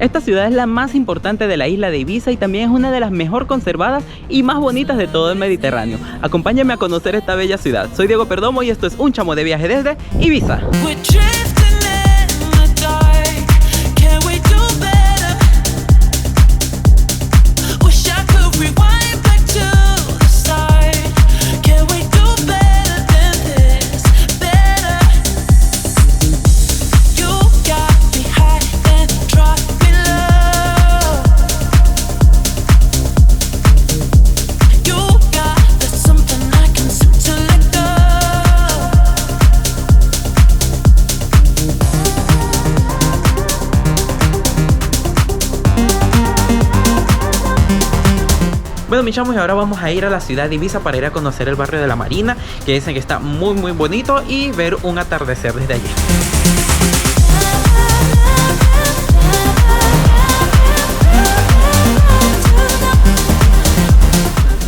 Esta ciudad es la más importante de la isla de Ibiza y también es una de las mejor conservadas y más bonitas de todo el Mediterráneo. Acompáñenme a conocer esta bella ciudad. Soy Diego Perdomo y esto es Un Chamo de Viaje desde Ibiza. Bueno, mis chamos, y ahora vamos a ir a la ciudad de Ibiza para ir a conocer el barrio de la Marina, que dicen que está muy bonito, y ver un atardecer desde allí.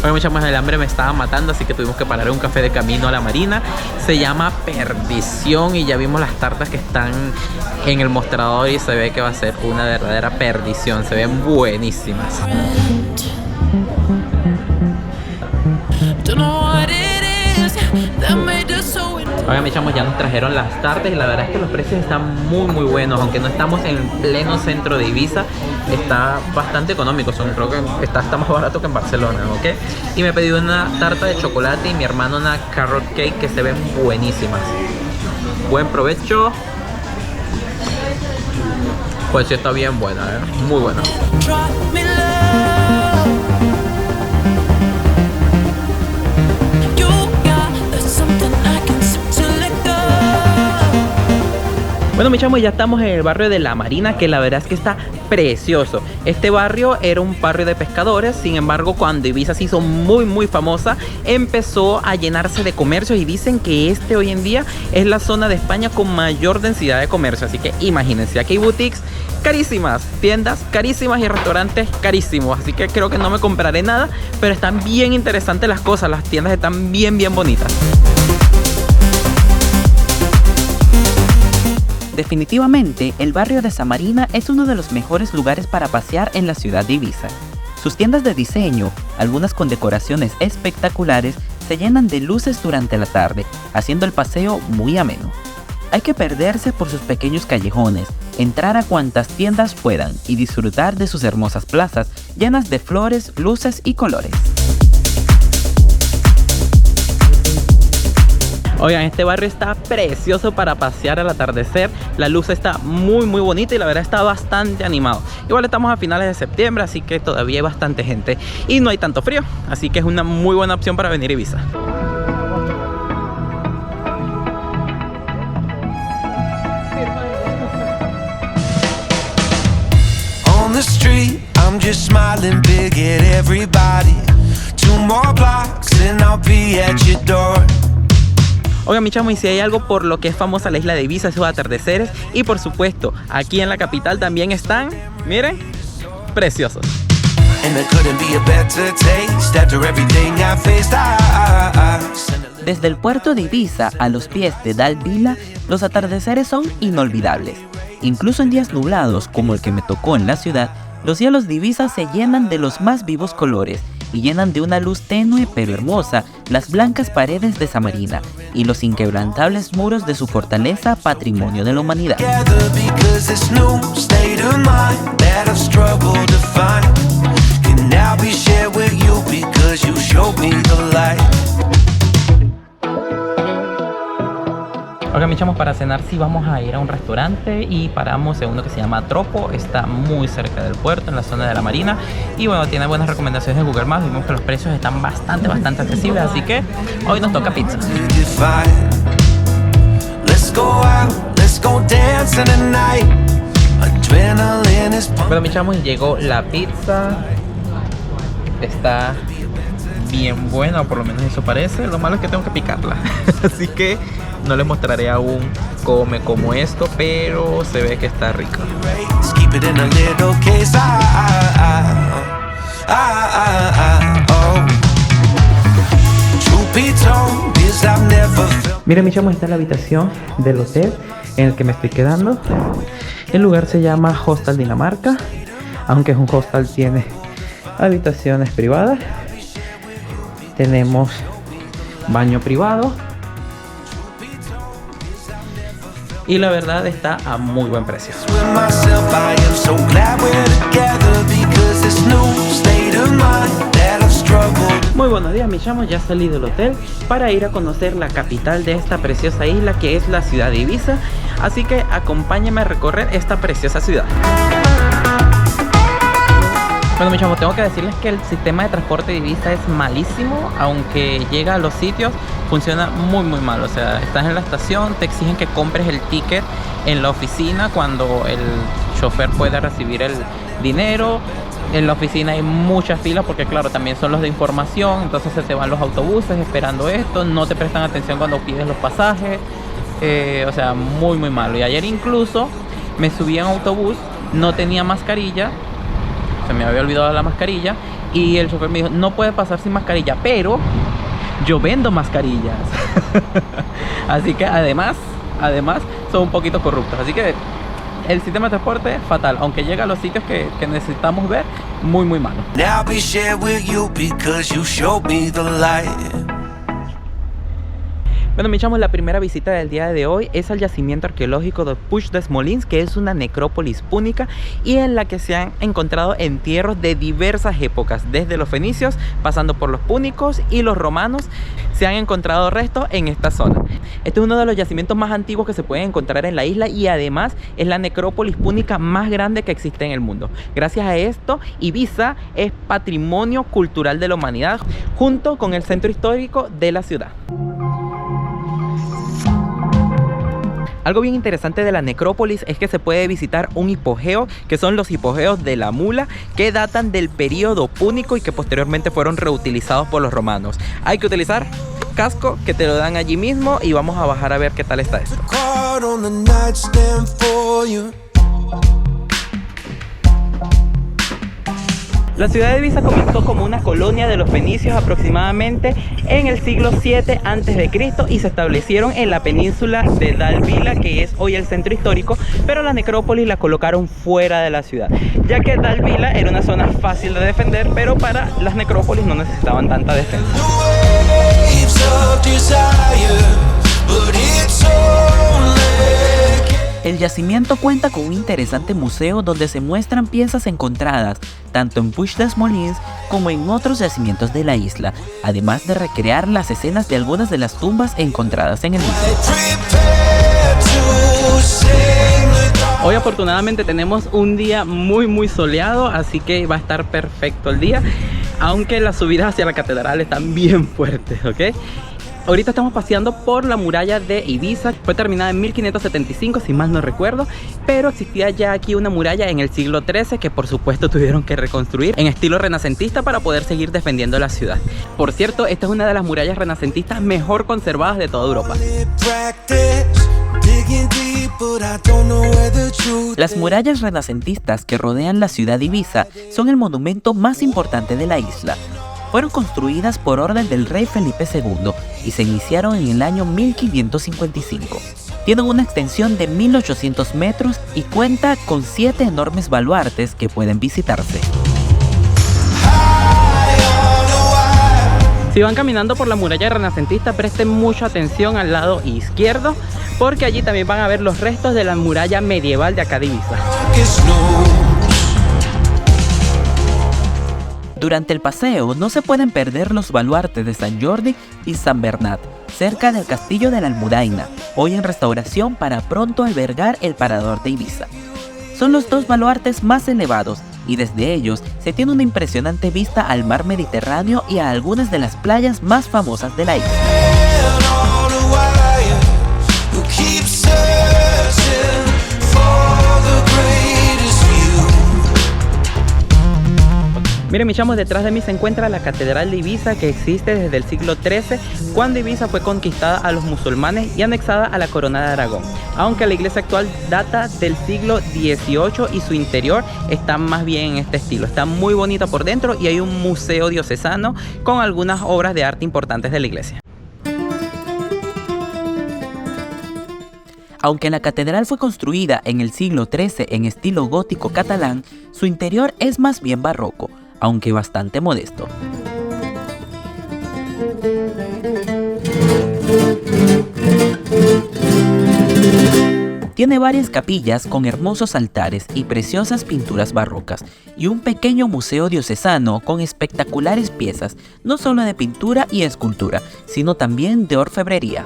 Bueno, mis chamos, el hambre me estaba matando, así que tuvimos que parar un café de camino a la Marina. Se llama Perdición y ya vimos las tartas que están en el mostrador y se ve que va a ser una verdadera perdición. Se ven buenísimas. Oigan, mis chamos, ya nos trajeron las tartas y la verdad es que los precios están muy buenos. Aunque no estamos en pleno centro de Ibiza, está bastante económico. Creo que está más barato que en Barcelona, ¿ok? Y me pedí una tarta de chocolate y mi hermano una carrot cake que se ven buenísimas. Buen provecho. Pues sí, está bien buena, muy buena. Bueno, mis chamos, ya estamos en el barrio de la Marina, que la verdad es que está precioso. Este barrio era un barrio de pescadores, sin embargo, cuando Ibiza se hizo muy famosa, empezó a llenarse de comercios y dicen que hoy en día es la zona de España con mayor densidad de comercio. Así que imagínense, aquí hay boutiques carísimas, tiendas carísimas y restaurantes carísimos. Así que creo que no me compraré nada, pero están bien interesantes las cosas, las tiendas están bien bonitas. Definitivamente, el barrio de Samarina es uno de los mejores lugares para pasear en la ciudad de Ibiza. Sus tiendas de diseño, algunas con decoraciones espectaculares, se llenan de luces durante la tarde, haciendo el paseo muy ameno. Hay que perderse por sus pequeños callejones, entrar a cuantas tiendas puedan y disfrutar de sus hermosas plazas llenas de flores, luces y colores. Oigan, este barrio está precioso para pasear al atardecer. La luz está muy bonita y la verdad está bastante animado. Igual estamos a finales de septiembre, así que todavía hay bastante gente y no hay tanto frío, así que es una muy buena opción para venir a Ibiza. On the street, I'm just smiling big at everybody. 2 more blocks and I'll be at your door. Oigan, mi chamo, y si hay algo por lo que es famosa la isla de Ibiza, esos atardeceres. Y por supuesto, aquí en la capital también están, miren, preciosos. Desde el puerto de Ibiza a los pies de Dal Vila, los atardeceres son inolvidables. Incluso en días nublados, como el que me tocó en la ciudad, los cielos de Ibiza se llenan de los más vivos colores y llenan de una luz tenue pero hermosa las blancas paredes de Samarina y los inquebrantables muros de su fortaleza, patrimonio de la humanidad. Ahora, mis chamos, para cenar sí vamos a ir a un restaurante y paramos en uno que se llama Tropo. Está muy cerca del puerto, en la zona de la Marina. Y bueno, tiene buenas recomendaciones de Google Maps. Vimos que los precios están bastante accesibles, así que hoy nos toca pizza. Bueno, mis chamos, llegó la pizza. Está bien buena, o por lo menos eso parece. Lo malo es que tengo que picarla. Así que no les mostraré aún cómo me como esto, pero se ve que está rico. Miren, mis chamos, esta es la habitación del hotel en el que me estoy quedando. El lugar se llama Hostal Dinamarca, aunque es un hostal, tiene habitaciones privadas. Tenemos baño privado y la verdad está a muy buen precio. Muy buenos días, mis chamos, ya salí del hotel para ir a conocer la capital de esta preciosa isla, que es la ciudad de Ibiza. Así que acompáñenme a recorrer esta preciosa ciudad. Bueno, mis chamos, tengo que decirles que el sistema de transporte de Ibiza es malísimo. Aunque llega a los sitios, funciona muy mal. O sea, estás en la estación, te exigen que compres el ticket en la oficina cuando el chofer pueda recibir el dinero. En la oficina hay muchas filas porque claro, también son los de información, entonces se te van los autobuses esperando esto, no te prestan atención cuando pides los pasajes, o sea, muy malo. Y ayer incluso me subí en autobús, no tenía mascarilla, se me había olvidado la mascarilla y el chofer me dijo, no puede pasar sin mascarilla, pero yo vendo mascarillas. Así que además son un poquito corruptos, así que el sistema de transporte fatal, aunque llega a los sitios que necesitamos ver, muy malo. Bueno, mis chamos, la primera visita del día de hoy es al yacimiento arqueológico de Puig des Molins, que es una necrópolis púnica y en la que se han encontrado entierros de diversas épocas, desde los fenicios, pasando por los púnicos y los romanos. Se han encontrado restos en esta zona. Este es uno de los yacimientos más antiguos que se pueden encontrar en la isla y además es la necrópolis púnica más grande que existe en el mundo. Gracias a esto, Ibiza es patrimonio cultural de la humanidad, junto con el centro histórico de la ciudad. Algo bien interesante de la necrópolis es que se puede visitar un hipogeo, que son los hipogeos de la mula, que datan del periodo púnico y que posteriormente fueron reutilizados por los romanos. Hay que utilizar casco, que te lo dan allí mismo, y vamos a bajar a ver qué tal está esto. La ciudad de Ibiza comenzó como una colonia de los fenicios aproximadamente en el siglo 7 a.C. y se establecieron en la península de Dal Vila, que es hoy el centro histórico, pero la necrópolis la colocaron fuera de la ciudad, ya que Dal Vila era una zona fácil de defender, pero para las necrópolis no necesitaban tanta defensa. El yacimiento cuenta con un interesante museo donde se muestran piezas encontradas tanto en Puig des Molins como en otros yacimientos de la isla, además de recrear las escenas de algunas de las tumbas encontradas en el mismo. Hoy afortunadamente tenemos un día muy soleado, así que va a estar perfecto el día, aunque las subidas hacia la catedral están bien fuertes, ¿ok? Ahorita estamos paseando por la muralla de Ibiza. Fue terminada en 1575, si mal no recuerdo, pero existía ya aquí una muralla en el siglo XIII que por supuesto tuvieron que reconstruir en estilo renacentista para poder seguir defendiendo la ciudad. Por cierto, esta es una de las murallas renacentistas mejor conservadas de toda Europa. Las murallas renacentistas que rodean la ciudad de Ibiza son el monumento más importante de la isla. Fueron construidas por orden del rey Felipe II y se iniciaron en el año 1555. Tienen una extensión de 1800 metros y cuenta con 7 enormes baluartes que pueden visitarse. Si van caminando por la muralla renacentista, presten mucha atención al lado izquierdo, porque allí también van a ver los restos de la muralla medieval de acá de Ibiza. Durante el paseo no se pueden perder los baluartes de Sant Jordi y Sant Bernat, cerca del castillo de la Almudaina, hoy en restauración para pronto albergar el parador de Ibiza. Son los 2 baluartes más elevados y desde ellos se tiene una impresionante vista al mar Mediterráneo y a algunas de las playas más famosas de la isla. Miren, mis chamos, detrás de mí se encuentra la Catedral de Ibiza, que existe desde el siglo XIII, cuando Ibiza fue conquistada a los musulmanes y anexada a la Corona de Aragón. Aunque la iglesia actual data del siglo XVIII y su interior está más bien en este estilo. Está muy bonita por dentro y hay un museo diocesano con algunas obras de arte importantes de la iglesia. Aunque la catedral fue construida en el siglo XIII en estilo gótico catalán, su interior es más bien barroco, aunque bastante modesto. Tiene varias capillas con hermosos altares y preciosas pinturas barrocas, y un pequeño museo diocesano con espectaculares piezas, no solo de pintura y escultura, sino también de orfebrería.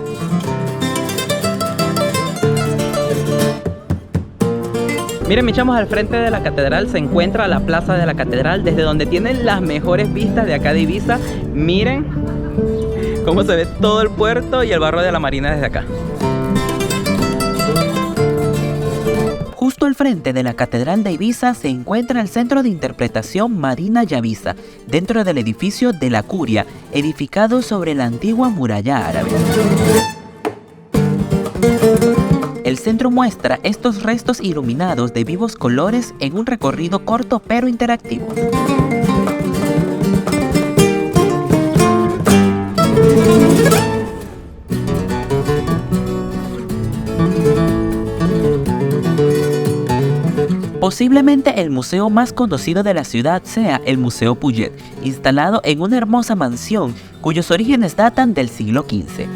Miren, mis chamos, al frente de la catedral se encuentra la plaza de la catedral, desde donde tienen las mejores vistas de acá de Ibiza. Miren cómo se ve todo el puerto y el barrio de la Marina desde acá. Justo al frente de la Catedral de Ibiza se encuentra el Centro de Interpretación Marina Yavisa, dentro del edificio de la Curia, edificado sobre la antigua muralla árabe. El centro muestra estos restos iluminados de vivos colores en un recorrido corto pero interactivo. Posiblemente el museo más conocido de la ciudad sea el Museo Puget, instalado en una hermosa mansión cuyos orígenes datan del siglo XV.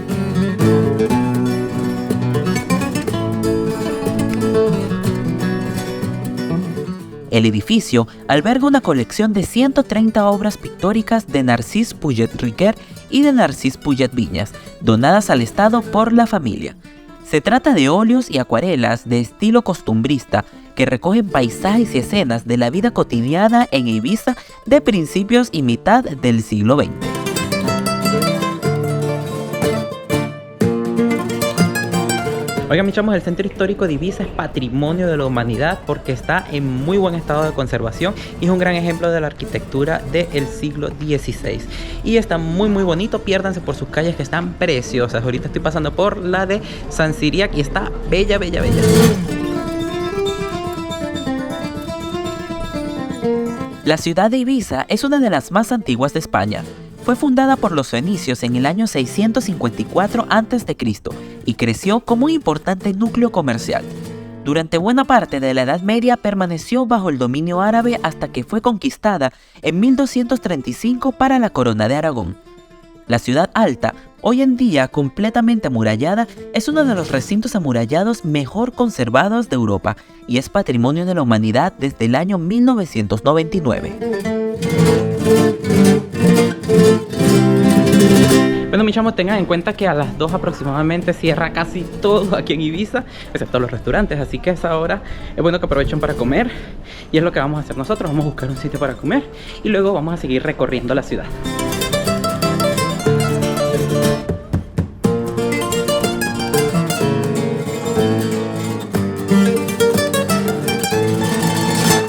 El edificio alberga una colección de 130 obras pictóricas de Narcís Puget-Riquer y de Narcís Puget-Viñas, donadas al Estado por la familia. Se trata de óleos y acuarelas de estilo costumbrista que recogen paisajes y escenas de la vida cotidiana en Ibiza de principios y mitad del siglo XX. Oigan, mis chamos, el centro histórico de Ibiza es patrimonio de la humanidad porque está en muy buen estado de conservación y es un gran ejemplo de la arquitectura del siglo XVI. Y está muy bonito, piérdanse por sus calles que están preciosas. Ahorita estoy pasando por la de San Siriac y está bella. La ciudad de Ibiza es una de las más antiguas de España. Fue fundada por los fenicios en el año 654 a.C. y creció como un importante núcleo comercial. Durante buena parte de la Edad Media permaneció bajo el dominio árabe hasta que fue conquistada en 1235 para la Corona de Aragón. La ciudad alta, hoy en día completamente amurallada, es uno de los recintos amurallados mejor conservados de Europa y es patrimonio de la humanidad desde el año 1999. Bueno, mis chamos, tengan en cuenta que a las 2 aproximadamente cierra casi todo aquí en Ibiza, excepto los restaurantes, así que a esa hora es bueno que aprovechen para comer y es lo que vamos a hacer nosotros. Vamos a buscar un sitio para comer y luego vamos a seguir recorriendo la ciudad.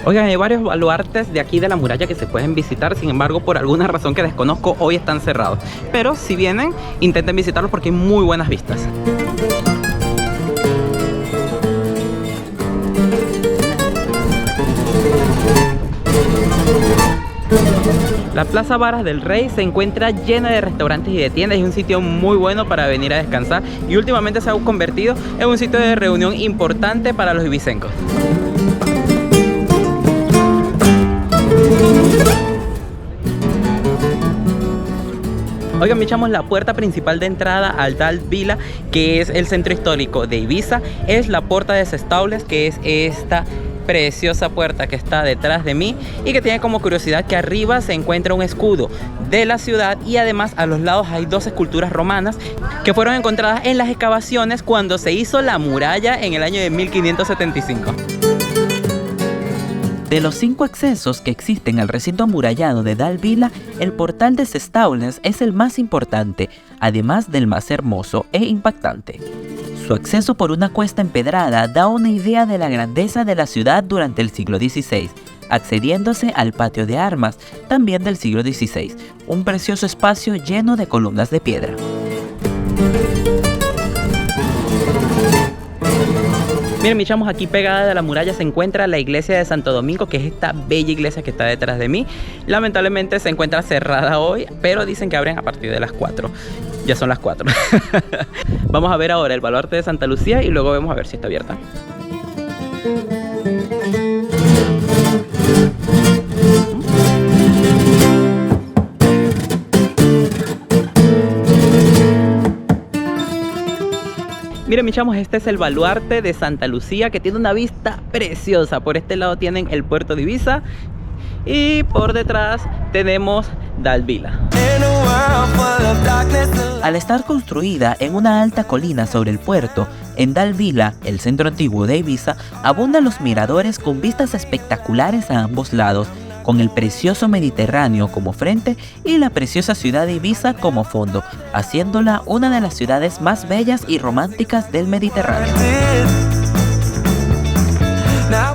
Oigan, hay varios baluartes de aquí de la muralla que se pueden visitar, sin embargo, por alguna razón que desconozco, hoy están cerrados. Pero si vienen, intenten visitarlos porque hay muy buenas vistas. La Plaza Varas del Rey se encuentra llena de restaurantes y de tiendas, es un sitio muy bueno para venir a descansar y últimamente se ha convertido en un sitio de reunión importante para los ibicencos. Oigan, mis chamos, la puerta principal de entrada al Dal Vila, que es el centro histórico de Ibiza, es la Porta de ses Taules, que es esta preciosa puerta que está detrás de mí y que tiene como curiosidad que arriba se encuentra un escudo de la ciudad y además a los lados hay dos esculturas romanas que fueron encontradas en las excavaciones cuando se hizo la muralla en el año de 1575. De los 5 accesos que existen al recinto amurallado de Dal Vila, el portal de ses Taules es el más importante, además del más hermoso e impactante. Su acceso por una cuesta empedrada da una idea de la grandeza de la ciudad durante el siglo XVI, accediéndose al patio de armas, también del siglo XVI, un precioso espacio lleno de columnas de piedra. Miren, mis chamos, aquí pegada de la muralla se encuentra la iglesia de Santo Domingo, que es esta bella iglesia que está detrás de mí. Lamentablemente se encuentra cerrada hoy, pero dicen que abren a partir de las 4. Ya son las 4. Vamos a ver ahora el baluarte de Santa Lucía y luego vemos a ver si está abierta. Miren mis chamos, este es el baluarte de Santa Lucía, que tiene una vista preciosa. Por este lado tienen el puerto de Ibiza y por detrás tenemos Dal Vila. Al estar construida en una alta colina sobre el puerto, en Dal Vila, el centro antiguo de Ibiza, abundan los miradores con vistas espectaculares a ambos lados, con el precioso Mediterráneo como frente y la preciosa ciudad de Ibiza como fondo, haciéndola una de las ciudades más bellas y románticas del Mediterráneo.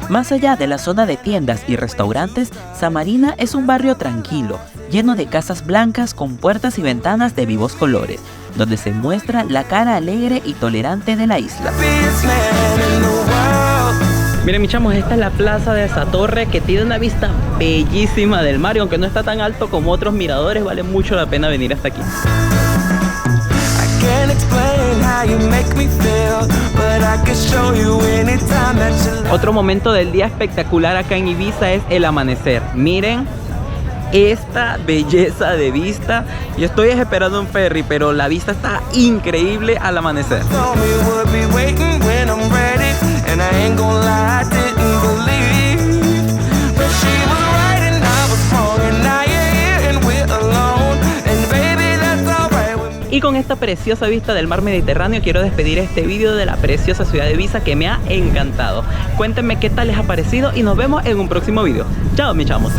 Más allá de la zona de tiendas y restaurantes, Samarina es un barrio tranquilo, lleno de casas blancas con puertas y ventanas de vivos colores, donde se muestra la cara alegre y tolerante de la isla. Miren mis chamos, esta es la plaza de esa torre que tiene una vista bellísima del mar y aunque no está tan alto como otros miradores, vale mucho la pena venir hasta aquí. Otro momento del día espectacular acá en Ibiza es el amanecer. Miren esta belleza de vista. Yo estoy esperando un ferry, pero la vista está increíble al amanecer. Y con esta preciosa vista del mar Mediterráneo quiero despedir este vídeo de la preciosa ciudad de Ibiza que me ha encantado. Cuéntenme qué tal les ha parecido y nos vemos en un próximo vídeo. Chao mis chamos.